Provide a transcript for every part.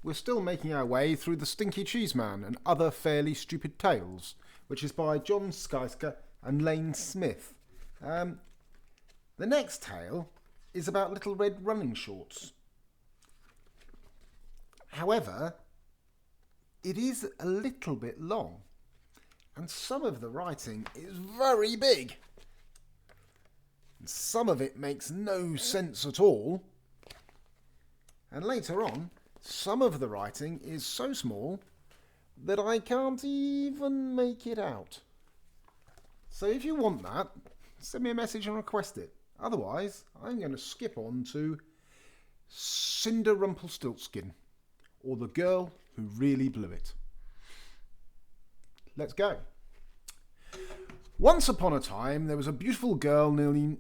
we're still making our way through the Stinky Cheese Man and Other Fairly Stupid Tales, which is by Jon Scieszka and Lane Smith. The next tale is about Little Red Running Shorts. However, it is a little bit long, and some of the writing is very big. And some of it makes no sense at all. And later on, some of the writing is so small that I can't even make it out. So if you want that, send me a message and request it. Otherwise, I'm going to skip on to Cindarumplestiltskin, or The Girl Who Really Blew It. Let's go. Once upon a time, there was a beautiful girl named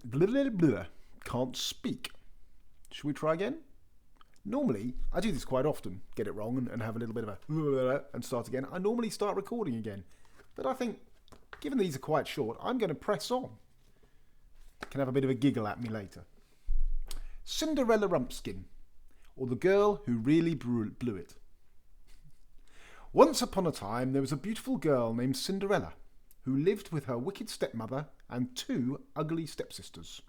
can't speak. Should we try again? Normally, I do this quite often, get it wrong and have a little bit of a and start again. I normally start recording again. But I think, given these are quite short, I'm going to press on. Can have a bit of a giggle at me later. Cinderella Rumpskin, or The Girl Who Really Blew It. Once upon a time, there was a beautiful girl named Cinderella, who lived with her wicked stepmother and 2 ugly stepsisters.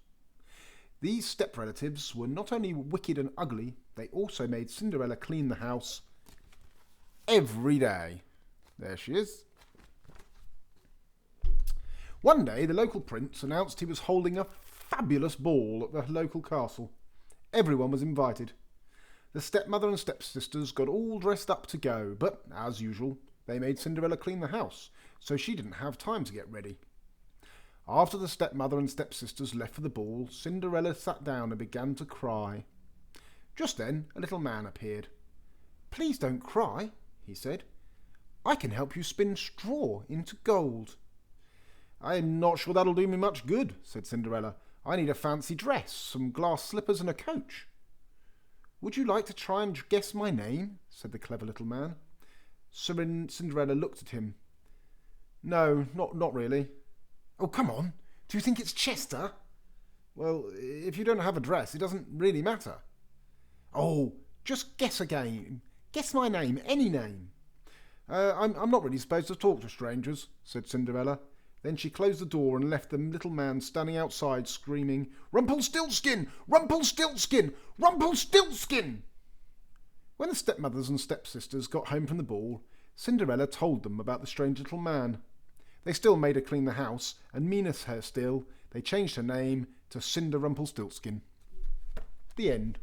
These step-relatives were not only wicked and ugly, they also made Cinderella clean the house every day. There she is. One day, the local prince announced he was holding a fabulous ball at the local castle. Everyone was invited. The stepmother and stepsisters got all dressed up to go, but, as usual, they made Cinderella clean the house, so she didn't have time to get ready. After the stepmother and stepsisters left for the ball, Cinderella sat down and began to cry. Just then, a little man appeared. "Please don't cry," he said. "I can help you spin straw into gold." "I'm not sure that'll do me much good," said Cinderella. "I need a fancy dress, some glass slippers and a coach." "Would you like to try and guess my name?" said the clever little man. Cinderella looked at him. "No, not really." "Oh, come on. Do you think it's Chester?" "Well, if you don't have a dress, it doesn't really matter." "Oh, just guess again. Guess my name, any name." I'm not really supposed to talk to strangers," said Cinderella. Then she closed the door and left the little man standing outside screaming, "Rumpelstiltskin! Rumpelstiltskin! Rumpelstiltskin!" When the stepmothers and stepsisters got home from the ball, Cinderella told them about the strange little man. They still made her clean the house, and meaner her still, they changed her name to Cindarumplestiltskin. The end.